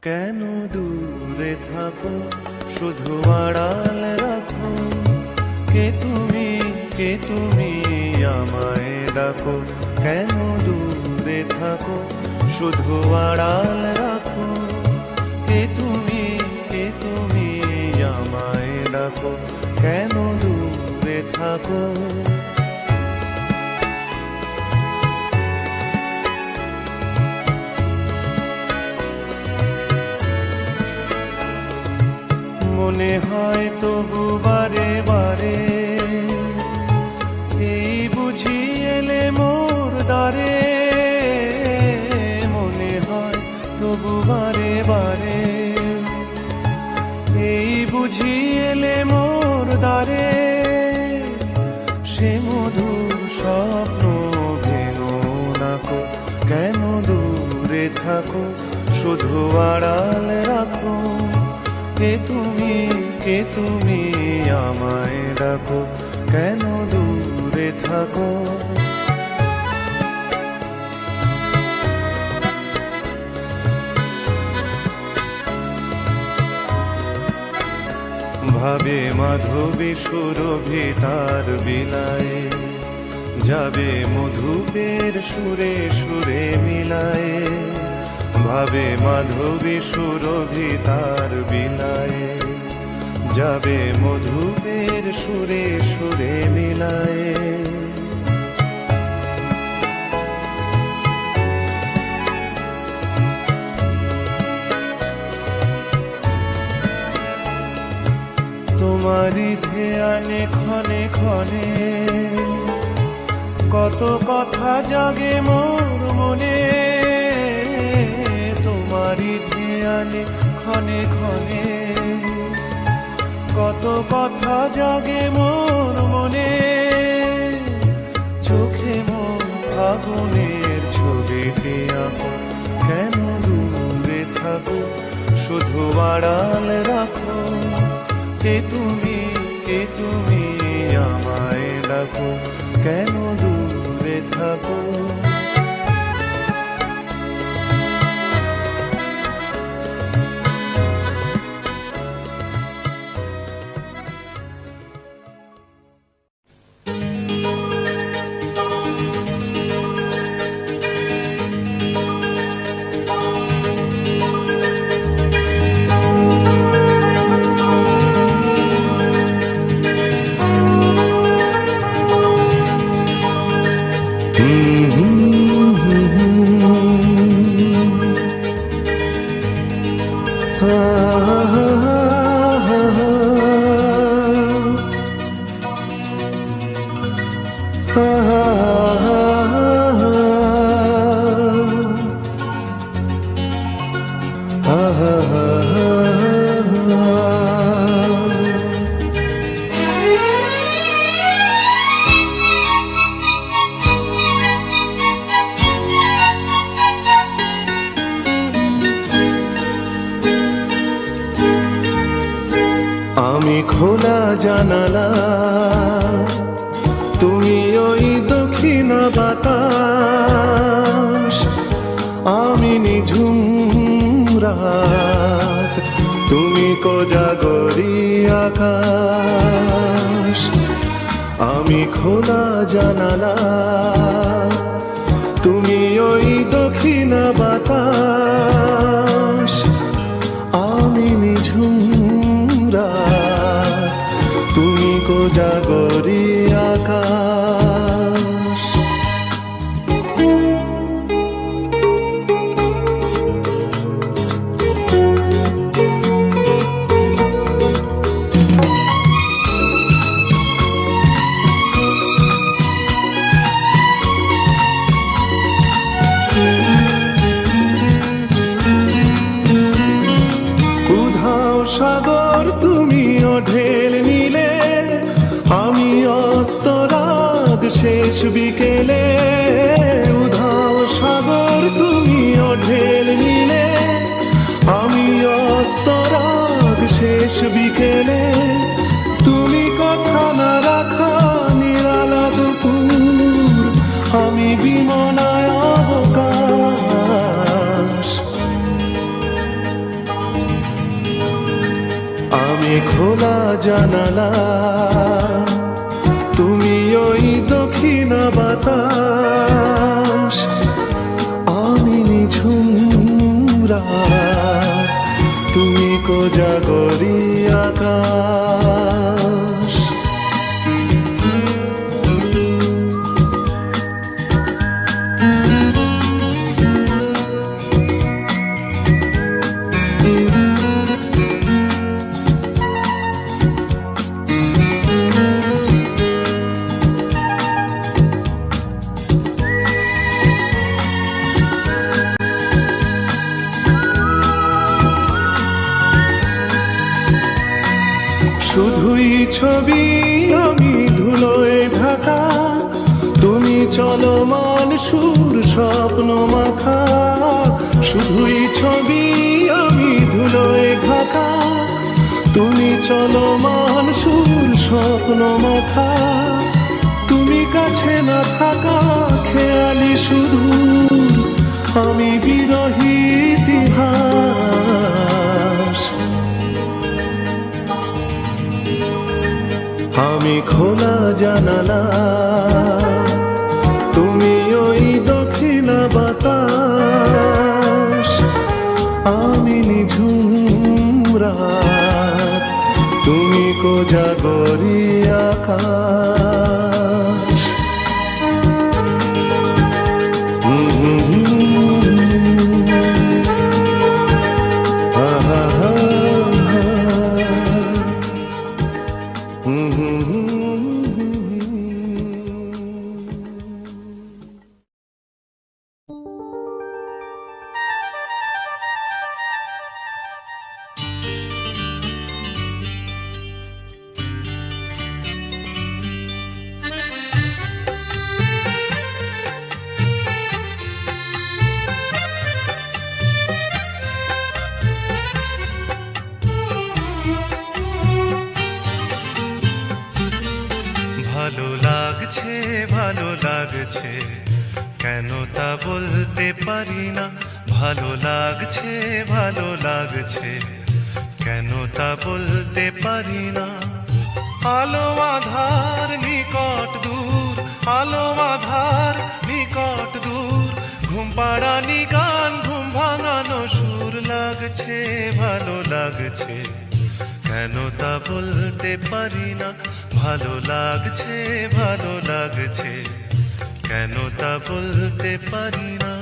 কেন দূরে থাকো, শুধু আড়াল রাখো। কে তুমি আমায় ডাকো। কেন দূরে থাকো, শুধু আড়াল রাখো। কে তুমি আমায় ডাকো। কেন দূরে থাকো। মনে হয় তবু বারে বারে, এই বুঝি এলে মোর দ্বারে। মনে হয় তবু বারে বারে, এই বুঝি এলে মোর দ্বারে। সে মধুর স্বপ্ন ভেঙো নাকো। কেন দূরে থাকো, শুধু আড়াল রাখো। কে তুমি আমায় ডাকো। কেন দূরে থাকো। ভাবে মাধবী সুরভি তার বিলায়, যাবে মধুপের সুরে সুরে মিলায়। ভাবে মাধবী সুরভি তার বিলায়, যাবে মধুপের সুরে সুরে মিলায়। তোমারি ধ্যানে ক্ষণে ক্ষণে, কত কথা জাগে মোর মনে। তোমারি ধ্যানে ক্ষণে ক্ষণে, কত কথা জাগে মোর মনে। চোখে মোর আগুনের ছবিটি আঁকো। কেন দূরে থাকো, শুধু আড়াল রাখো। কে তুমি আমায় ডাকো। কেন দূরে থাকো। আমি খোলা জানালা, তুমি ওই দক্ষিণা বাতাস। আমি নিঝুম রাত, তুমি কোজাগরি আকাশ। আমি খোলা জানালা, তুমি ওই দক্ষিণা বাতাস। আমি নিঝুম রাত, তুমি কোজাগরি আকাশ। উধাও সাগর তুমি ঢেল নিলে, আমি অস্তরাগ শেষ বিকেলে। উধাও সাগর তুমি ঢেল নিলে, আমি অস্তরাগ শেষ বিকেলে। তুমি কথা না রাখা নিরালা দুপুর, আমি বিমনায় অবকাশ। আমি খোলা জানালা, তুমি ওই দক্ষিণা বাতাস, আমি নিঝুম রাত, তুমি কোজাগরী আকাশ। শুধুই ছবি আমি ধুলোয় ঢাকা, তুমি চলমান সুর স্বপ্ন মাখা। শুধুই ছবি আমি ধুলোয় ঢাকা, তুমি চলমান সুর স্বপ্ন মাখা। তুমি কাছে না থাকা খেয়ালি শুধু, আমি বিরহী ইতিহাস। আমি খোলা জানালা, তুমি ওই দক্ষিণা বাতাস, আমি নিঝুম রাত, তুমি কোজাগরী আকাশ। ভালো লাগছে ভালো লাগছে, কেন তা বলতে পারি না। ভালো লাগছে ভালো লাগছে, কেন তা বলতে পারি না। আলো আধার নিকট দূর, আলো আধার নিকট দূর, ঘুম পাড়ানি গান ঘুম ভাঙানো সুর। লাগছে ভালো লাগছে, কেন তা বলতে পারি না। ভালো লাগছে ভালো লাগছে, কেন তা বলতে পারি না।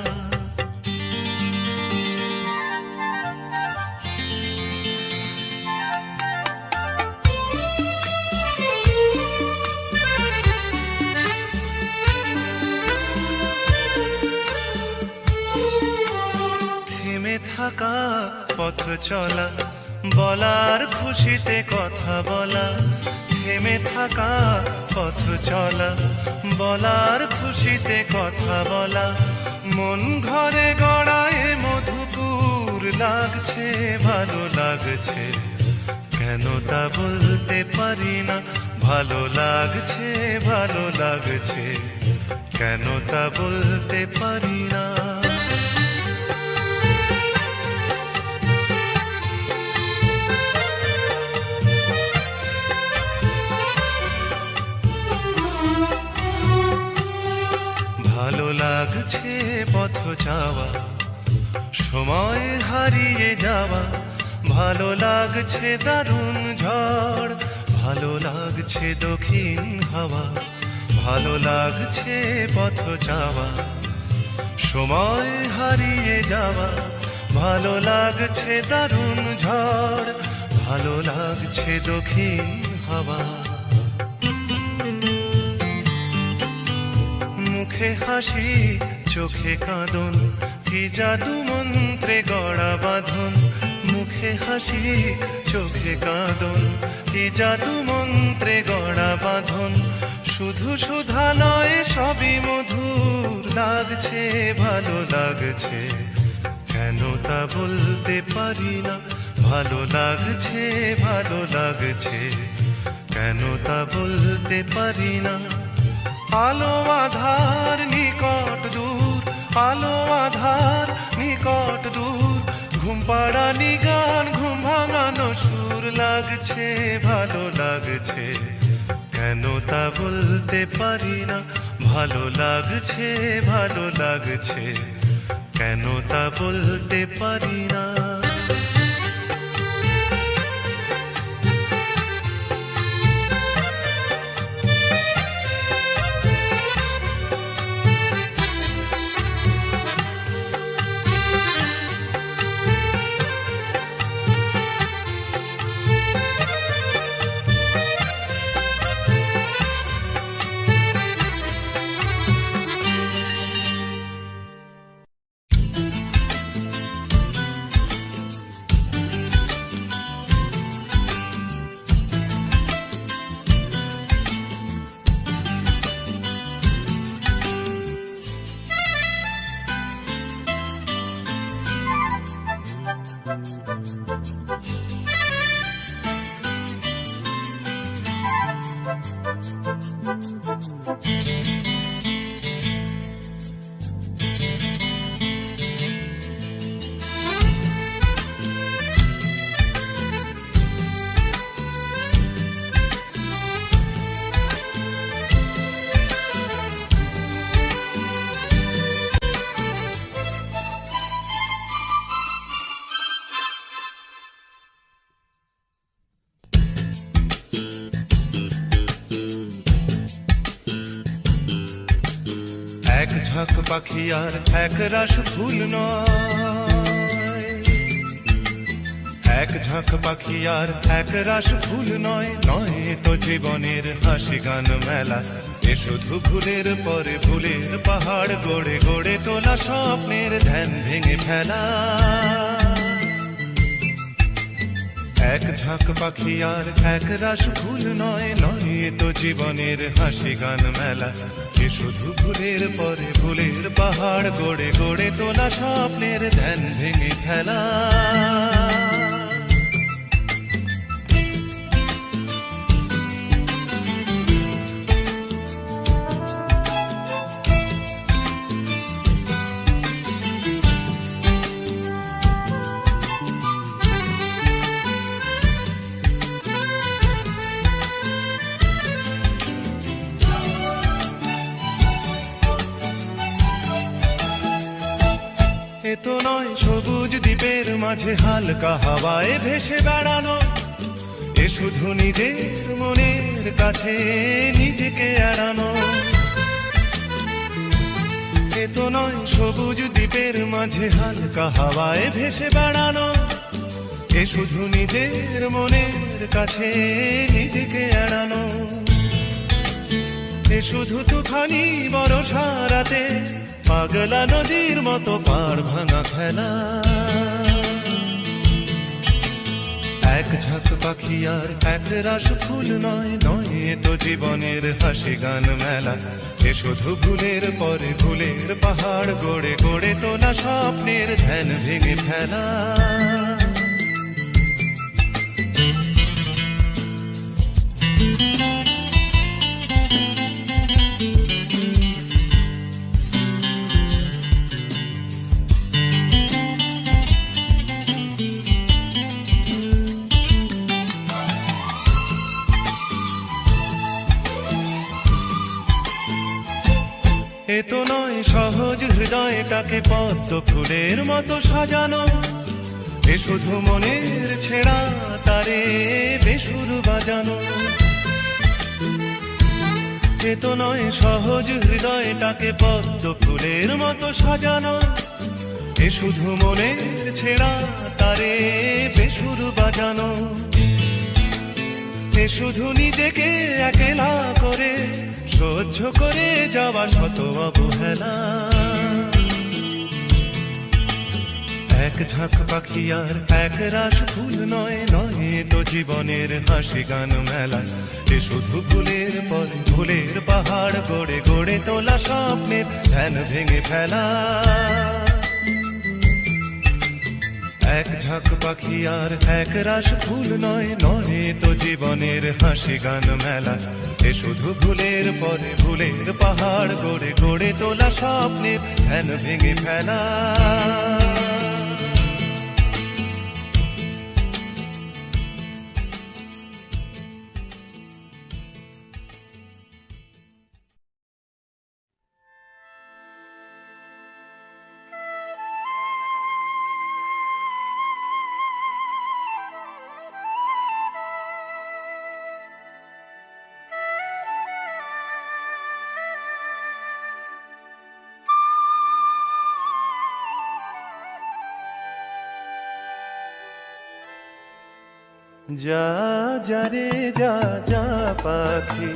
থেমে থাকা পথ চলা, বলার খুশিতে কথা বলা। থেমে থাকা পথ চলা, বলার খুশিতে কথা বলা। মন ঘরে গড়ায় মধুপুর, লাগছে ভালো লাগছে, কেন তা বলতে পারি না। ভালো লাগছে ভালো লাগছে, কেন তা বলতে পারি না। ভালো লাগছে পথ যাওয়া, সময় হারিয়ে যাওয়া। ভালো লাগছে দারুণ ঝড়, ভালো লাগছে দক্ষিণ হাওয়া। ভালো লাগছে পথ যাওয়া, সময় হারিয়ে যাওয়া। ভালো লাগছে দারুণ ঝড়, ভালো লাগছে দক্ষিণ হাওয়া। মুখে হাসি চোখে কাঁদন, কি জাদু মন্ত্রে গড়া বাঁধন। মুখে হাসি চোখে কাঁদন, কি জাদু মন্ত্রে গড়া বাঁধন। শুধু সুধা নয় সবই মধুর, লাগছে ভালো লাগছে, কেন তা বলতে পারি না। ভালো লাগছে ভালো লাগছে, কেন তা বলতে পারি না। আলো আধার নিকট দূর, আলো আধার নিকট দূর, ঘুম পাড়ানি গান ঘুম ভাঙানো সুর লাগছে ভালো লাগছে, কেন তা বলতে পারি না। ভালো লাগছে ভালো লাগছে, কেন তা বলতে পারি না। এক ঝাঁক পাখি আর এক রাস ফুল নয়, এক ঝাঁক পাখি আর এক রাস ফুল নয়, নয় তো জীবনের হাসি গান মেলা। এ শুধু ভুলের পরে ভুলের পাহাড় গড়ে গড়ে তোলা স্বপ্নের ধ্যান ভেঙে ফেলা। এক ঝাঁক পাখি আর এক রাস ফুল নয়, নয় তো জীবনের হাসি গান মেলা। এ শুধু ভুলের পরে ভুলের পাহাড় গড়ে গড়ে তোলা স্বপ্নের ধ্যান ভেঙে ফেলা। এ তো নয় সবুজ দ্বীপের মাঝে হালকা হাওয়ায় ভেসে বেড়ানো, এ শুধু নিজের মনের কাছে নিজেকে এড়ানো। এ তো নয় সবুজ দ্বীপের মাঝে হালকা হাওয়ায় ভেসে বেড়ানো, এ শুধু নিজের মনের কাছে নিজেকে এড়ানো। এ শুধু তুফানি বরষা রাতে পাগলা নদীর মতো পাড় ভাঙা খেলা। এক ঝাঁক পাখি আর এক রাস ফুল নয়, নয় তো জীবনের হাসি গান মেলা। এ শুধু ভুলের পরে ভুলের পাহাড় গড়ে গড়ে তোলা স্বপ্নের ধ্যান ভেঙে ফেলা। এ তো নয় সহজ হৃদয়টাকে পদ্ম ফুলের মতো সাজানো, এ শুধু মনের ছেঁড়া তারে বেসুর বাজানো। এ তো নয় সহজ হৃদয়টাকে পদ্ম ফুলের মতো সাজানো, এ শুধু মনের ছেঁড়া তারে বেসুর বাজানো। এ শুধু নিজেকে একলা করে সহ্য করে যাওয়া শত অবহেলা। এক ঝাঁক পাখি আর এক রাস ফুল নয়, নয় তো জীবনের হাসি গান মেলা। এ শুধু ভুলের পরে ভুলের পাহাড় গড়ে গড়ে তোলা স্বপ্নের ধ্যান ভেঙে ফেলা। এক ঝাঁক পাখি আর এক রাস ফুল নয়, নয় তো জীবনের হাসি গান মেলা। এ শুধু ভুলের পরে ভুলের পাহাড় গড়ে গড়ে তোলা স্বপ্নের ধ্যান ভেঙে ফেলা। এক ঝাঁক পাখি আর এক রাস ফুল নয়, নয় তো জীবনের হাসি গান মেলা। এ শুধু ভুলের পরে ভুলের পাহাড় গড়ে গড়ে তোলা স্বপ্নের ধ্যান ভেঙে ফেলা। এক ঝাঁক পাখি আর এক রাস ফুল নয়, নয় তো জীবনের হাসি গান মেলা। এ শুধু ভুলের পরে ভুলের পাহাড় গড়ে গড়ে তোলা স্বপ্নের ধ্যান ভেঙে ফেলা। যা যা রে যা যা পাখি,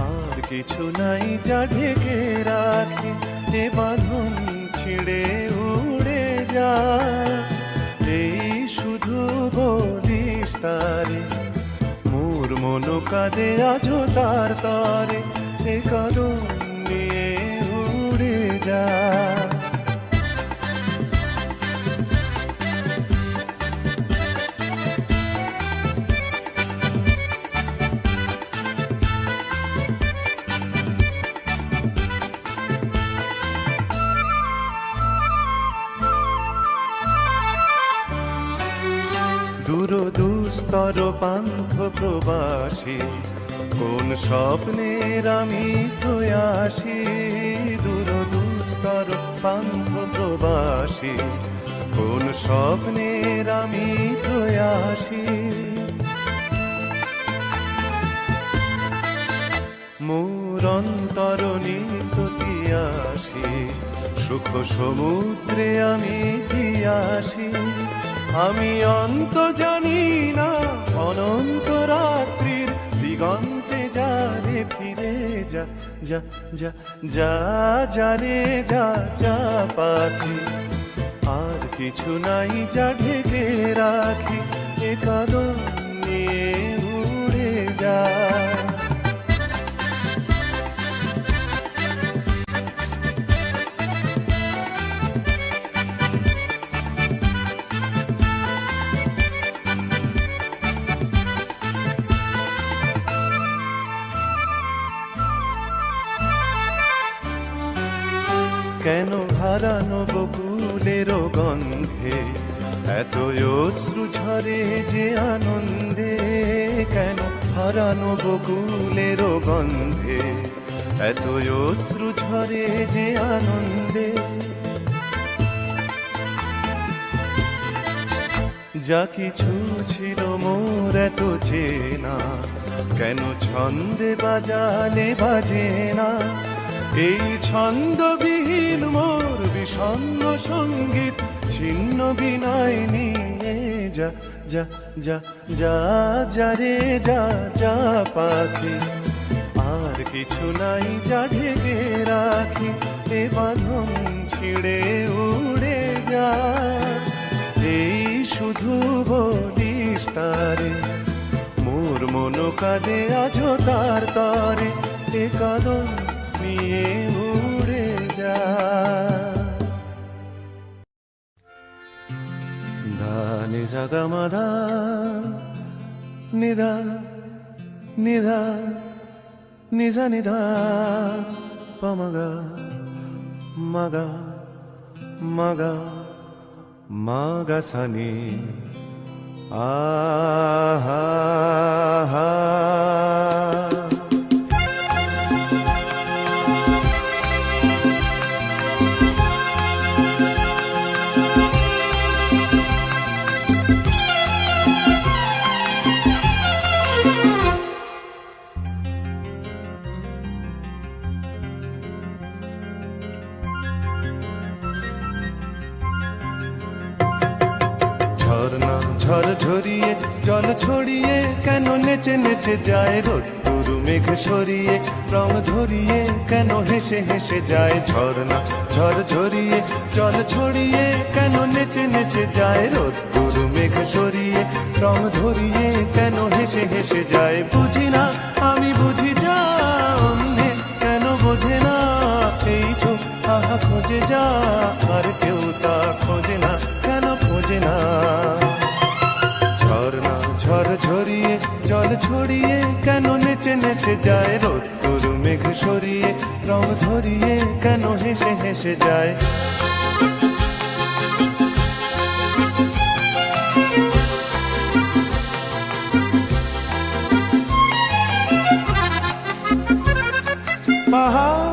আর কিছু নাই যা ঢেকে রাখি, এ বাঁধন ছিঁড়ে উড়ে যা। এই শুধু বলিস তারে, মোর মন কাঁদে আজো তার তরে, এ কদম নিয়ে উড়ে যা। দূর দুস্তর পান্থ প্রবাসী, কোন স্বপ্নের আমি প্রয়াসী। দূর দুস্তর পান্থ প্রবাসী, কোন স্বপ্নের আমি প্রয়াসী। মোর অন্তর নিত তিয়াসী, সুখ সমুদ্রে আমি পিয়াসী। আমি অন্ত জানি না, অনন্ত রাত্রির দিগন্তে যা রে ফিরে যা। যা যা যা যা রে যা যা পাখি, আর কিছু নাই যা ঢেকে রাখি, এ কদম নিয়ে উড়ে যা। কেন হারানো বকুলের গন্ধে এত অশ্রু ঝরে যে আনন্দে। কেন হারানো বকুলের গন্ধে এত অশ্রু ঝরে যে আনন্দে। যা কিছু ছিল মোর এত চেনা, কেন ছন্দে বাজালে বাজে না। এই ছন্দবিহীন মোর বিষণ্ণ সঙ্গীত ছিন্ন বিনয় নিয়ে যা। যা যা যা যা রে যা যা পাখি, আর কিছু নাই যা ঢেকে রাখি, এ বাঁধন ছিঁড়ে উড়ে যা। এই শুধু বলিস তারে, মোর মন কাঁদে আজো তার তরে, এ কদম নিয়ে উড়ে যা। ধা নি সা গা মা ধা, নিধা নিধা নিধা নিধা পমগা মগা মগা মগা সানি। আহা হা। ঝর্ণা ঝড় ঝরিয়ে জল ছড়িয়ে কেন নেচে নেচে যায় রোদ্দুর মেঘ সরিয়ে রং ধরিয়ে কেন হেসে হেসে যায়। ঝর্ণা ঝড় ঝরিয়ে জল ছড়িয়ে কেন নেচে নেচে যায় রোদ্দুর মেঘ সরিয়ে রং ধরিয়ে কেন হেসে হেসে যায়। বুঝি না আমি বুঝি যা অন্যে কেন বোঝে না, এই চোখ আহা খোঁজে যা আর কেউ তা খোঁজে না, কেন খোঁজে না। ঝর্ণা ঝড় ঝরিয়ে জল ছড়িয়ে কেন নেচে নেচে যায় রোদ্দুর মেঘ সরিয়ে রং ধরিয়ে কেন হেসে হেসে যায়। পাহাড়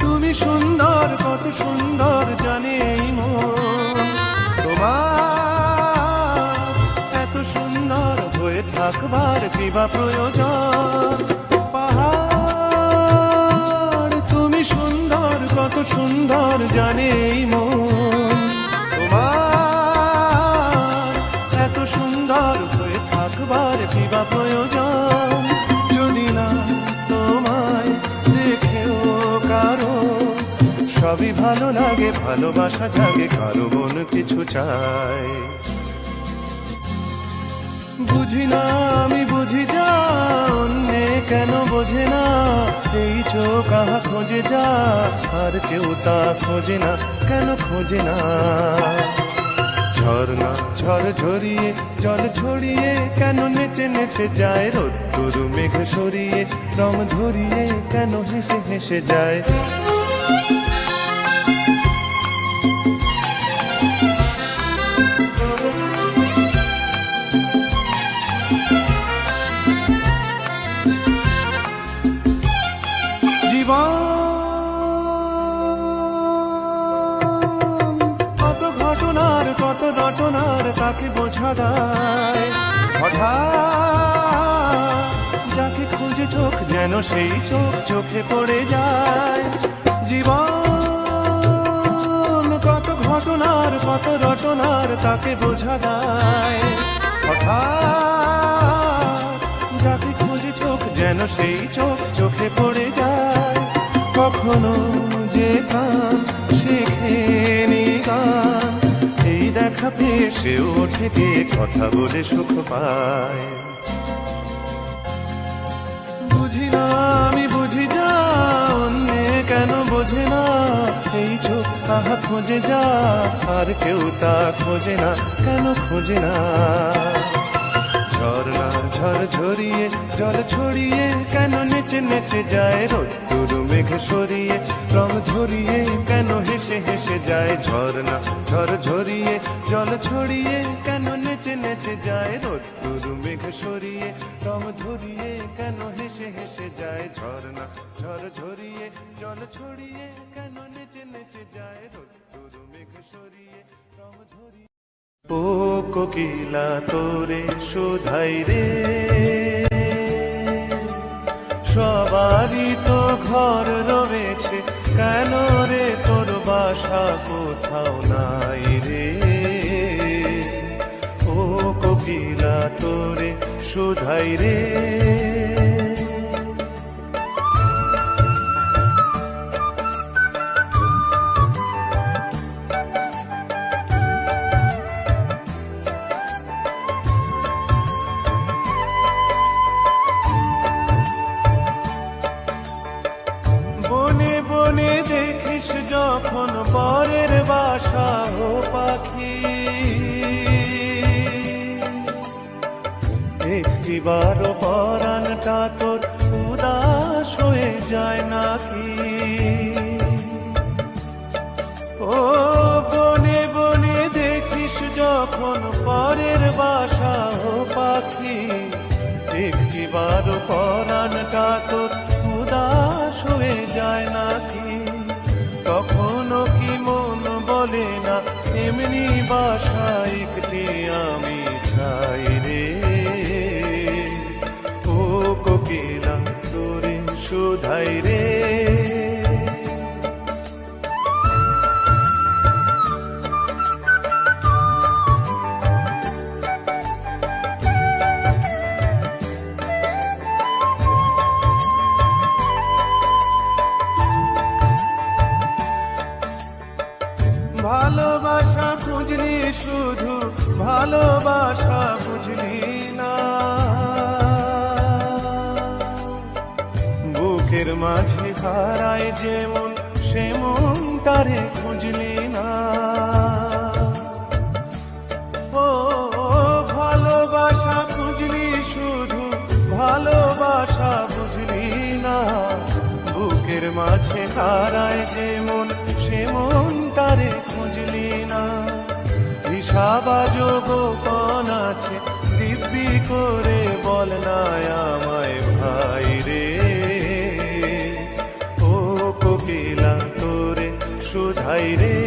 তুমি সুন্দর, কত সুন্দর জানে এই মন তোমার, এত সুন্দর হয়ে থাকবার কিবা প্রয়োজন। পাহাড় তুমি সুন্দর, কত সুন্দর জানে এই মন তোমার, ভালো লাগে, ভালোবাসা জাগে, কারো মন কিছু চায়। বুঝি না আমি বুঝি যা, অন্যে কেন বোঝে না, এই চোখ আহা খোঁজে যা, আর কেউ তা খোঁজে না, কেন খোঁজে না। ঝর্ণা ঝড় ঝরিয়ে জল ছড়িয়ে কেন নেচে নেচে যায়, রোদ্দুর মেঘ সরিয়ে রং ধরিয়ে কেন হেসে হেসে যায়। জীবন কত ঘটনার কত রটনার তাকে বোঝা দায়, হঠাৎ যাকে খুঁজে চোখ যেন সেই চোখ চোখে পড়ে যায়। জীবন কত ঘটনার কত রটনার তাকে বোঝা দায়, হঠাৎ যাকে খুঁজে চোখ যেন সেই চোখ চোখে পড়ে যায়। কখনো যে কান শেখেনি গান, এই দেখা পেয়ে সে ওঠে গিয়ে কথা বলে সুখ পায়। বুঝি না আমি বুঝি যা, অন্যে কেন বোঝে না, এই চোখ আহা খোঁজে যা, আর কেউ তা খোঁজে না, কেন খোঁজে না। ঝর্ণা ঝড় ঝরিয়ে জল ছড়িয়ে কেন নেচে নেচে যায়, রোদ্দুর মেঘ সরিয়ে রং ধরিয়ে কেন হেসে হেসে যায়। ঝর্ণা ঝড় ঝরিয়ে জল ছড়িয়ে কেন নেচে নেচে যায়, রোদ্দুর মেঘ সরিয়ে রং ধরিয়ে কেন হেসে হেসে যায়। ঝর্ণা ঝড় ঝরিয়ে জল ছড়িয়ে কেন নেচে নেচে যায়, রোদ্দুর মেঘ সরিয়ে রং ধরিয়ে। ও কোকিলা তোরে শুধাই রে, সবারই তো ঘর রয়েছে, কেন রে তোর বাসা কোথাও নাই রে। ও কোকিলা তোরে শুধাই রে। বনে বনে দেখিস যখন বরের বাসা ও পাখি, একটিবারও পরাণটা তোর উদাস হয়ে যায় নাকি। ও বনে বনে দেখিস যখন পরের বাসা ও পাখি, একটিবারও পরাণটা তোর উদাস হয়ে যায় নাকি। কখনো কি মন বলে না এমনি বাসা একটি আমি চাই রে। ও কোকিলা তোরে শুধাই রে। ভালোবাসা খুঁজলি শুধু ভালোবাসা বুঝলি না, বুকের মাঝে হারায় যেমন সেমন তারে খুঁজলি না। ও ভালোবাসা খুঁজলি শুধু ভালোবাসা বুঝলি না, বুকের মাঝে হারায় যেমন সেমন তারে খুঁজলি না। হিসাবাজ গোপন আছে দিব্যি করে বল না আমায় ভাই রে। ও কোকিলা তোরে শুধাই রে।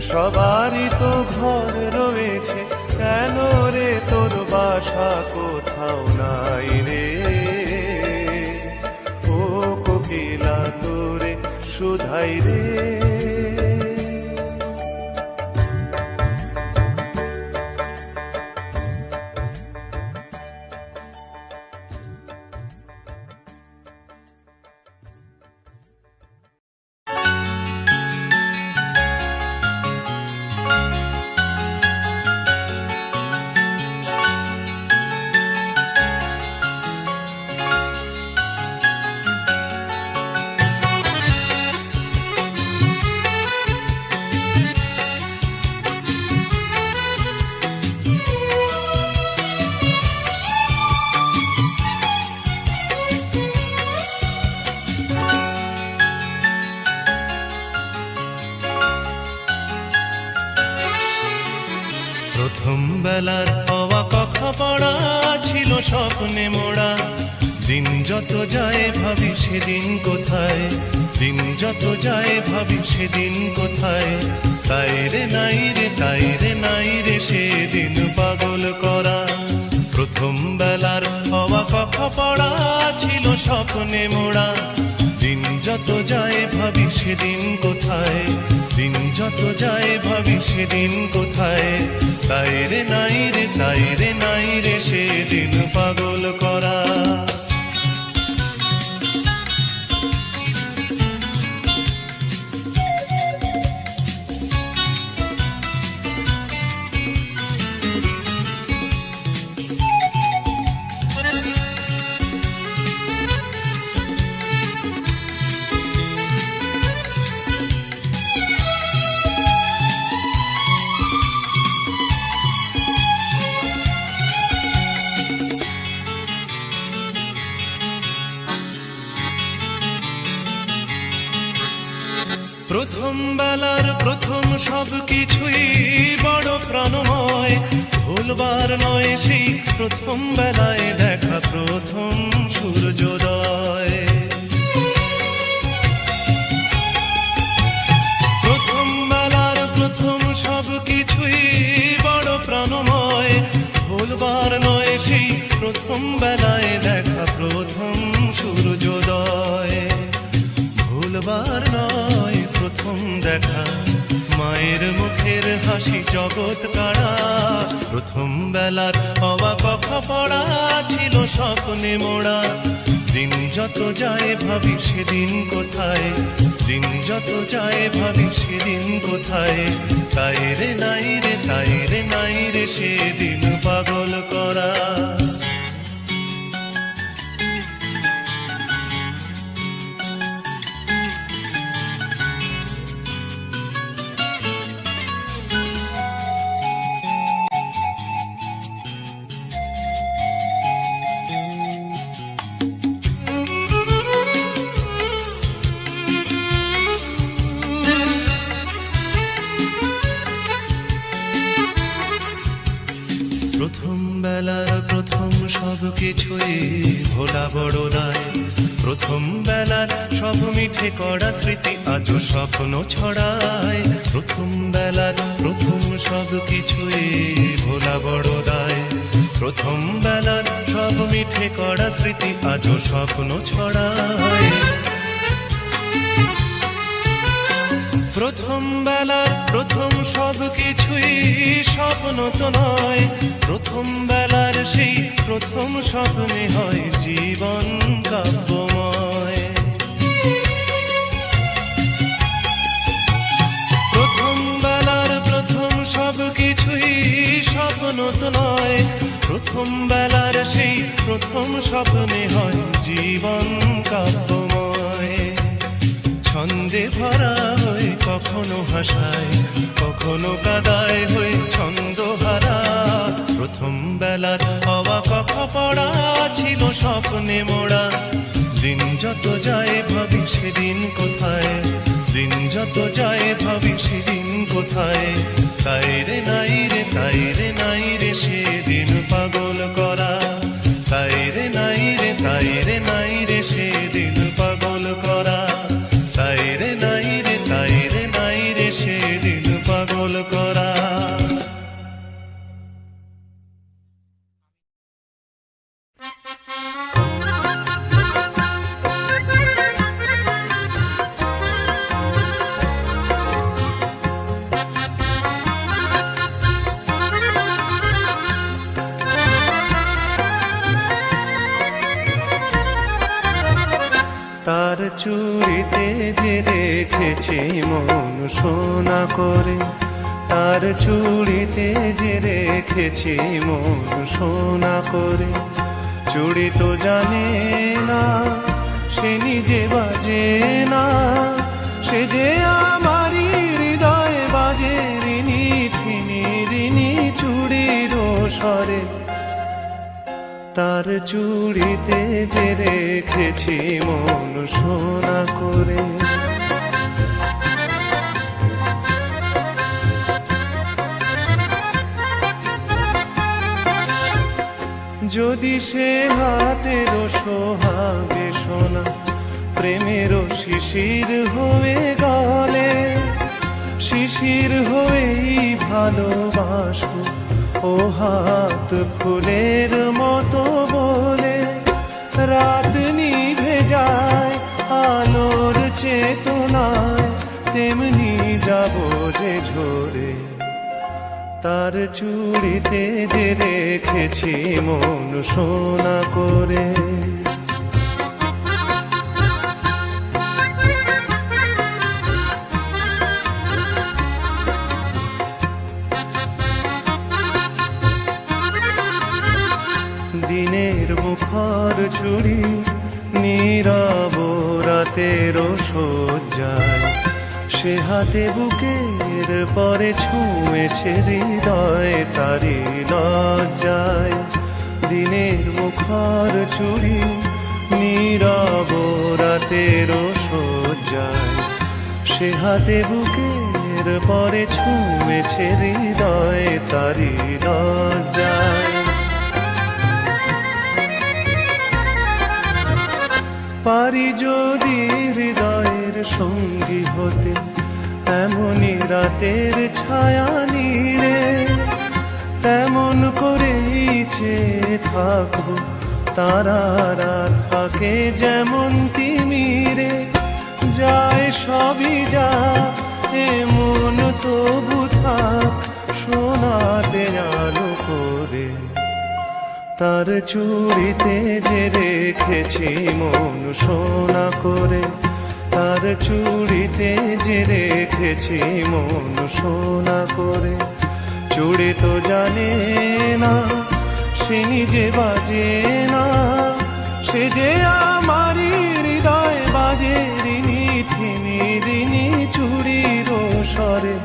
সবারই তো ঘর রয়েছে, কেন রে তোর বাসা কোথাও নাই রে। ও কোকিলা তোরে শুধাই রে। বেলার হওয়া কথা পড়া ছিল স্বপ্নে মোড়া। দিন যত যায় ভাবি সেদিন কোথায়, দিন যত যায় ভাবি সেদিন কোথায়। তাই রে নাই রে, তাই রে নাই রে সেদিন পাগল করা। প্রথম বেলার হওয়া কথা পড়া ছিল স্বপ্নে মোড়া। দিন যত যায় ভাবি সেদিন কোথায়, দিন যত যায় ভাবি সেদিন কোথায়। তাই রে নাই রে, তাই রে নাই রে সেদিন পাগল করা। প্রথম বেলার প্রথম সব কিছুই বড় প্রাণময়, ভুলবার নয় সেই প্রথম বেলায় দেখা প্রথম সূর্যোদয়। প্রথম বেলার প্রথম সব কিছুই বড় প্রাণময়, ভুলবার নয় সেই প্রথম বেলায় দেখা প্রথম সূর্যোদয়। ভুলবার নয় প্রথম দেখা মায়ের মুখের হাসি জগৎ কাড়া। প্রথম বেলার হওয়া কথা পড়া ছিল স্বপ্নে মোড়া। দিন যত যায় ভাবি সেদিন কোথায়, দিন যত যায় ভাবি সেদিন কোথায়। তাই রে নাই রে, তাই রে নাই রে সেদিন পাগল করা। প্রথম বেলার প্রথম সব কিছুই ভোলা বড় দায়। প্রথম বেলার সব মিঠে করা স্মৃতি আজও স্বপ্ন ছড়ায়। প্রথম বেলার প্রথম সব কিছুই ভোলা বড় দায়। প্রথম বেলার সব মিঠে করা স্মৃতি আজও স্বপ্ন ছড়ায়। প্রথম বেলার প্রথম সব কিছুই স্বপ্ন তো নয়, প্রথম বেলার সেই প্রথম স্বপ্নে হয় জীবন কাব্যময়। প্রথম বেলার প্রথম সব কিছুই স্বপ্ন তো নয়, প্রথম বেলার সেই প্রথম স্বপ্নে হয় জীবন কাব্যময়। ছন্দে ভরা হয়ে কখনো হাসায়, কখনো কাদায় হয়ে ছন্দহারা। প্রথম বেলার হওয়া কথা পড়া ছিল স্বপ্নে মোড়া। দিন যত যায় ভাবি সেদিন কোথায়, দিন যত যায় ভাবি সেদিন কোথায়। তাই রে নাই রে, তাই রে নাই রে সেদিন পাগল করা। তাই রে নাই রে, তাই রে নাই রে সেদিন পাগল করা। তাই রে নাই রে, তাই রে নাই রে সেদিন পাগল করা। তার চুড়িতে যে রেখেছি মন সোনা করে, তার চুড়িতে যে রেখেছি মন সোনা করে। চুড়ি তো জানে না সে নিজে বাজে না, সে যে আমারই হৃদয় বাজে রিনি থিনি রিনি চুড়ির স্বরে। তার চুড়িতে যে রেখেছি মন সোনা করে। যদি সে হাতের সোহাগে সোনা প্রেমের শিশির হয়ে গলে, শিশির হয়েই ভালোবাসবো ও হাত ফুলের মতো বলে। রাত নিভে যায় আলোর চেতনায়, তেমনি যাব যে ঝরে তার চুড়িতে যে রেখেছি মন সোনা করে। দিনের মুখর চুড়ি নীরব রাতের সজ্জায়, সে হাতে বুকের পরে ছুঁয়েছে হৃদয় তারি লজ্জায়। দিনের মুখর চুড়ি নীরব রাতের সজ্জায়, সে হাতে বুকের পরে ছুঁয়েছে হৃদয় তারি লজ্জায়। পারি যদি হৃদয়ের সঙ্গী হতে এমনই রাতের ছায়া নীড়ে, তেমন করেই চেয়ে থাকবো তারারা থাকে যেমন তিমিরে। যায় সবই যা এমন তবু থাক সোনাতে আলো করে, তার চুড়িতে যে রেখেছি মন সোনা করে। তার চুড়িতে যে রেখেছি মন সোনা করে। চুড়ি তো জানে না সে নিজে বাজে না, সে যে আমারই হৃদয় বাজে রিনি ঠিনি রিনি চুড়ির স্বরে।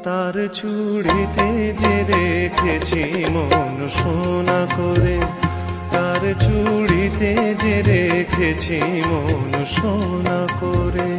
তার চুড়িতে যে রেখেছি মন সোনা করে। তার চুড়িতে যে রেখেছি মন সোনা করে।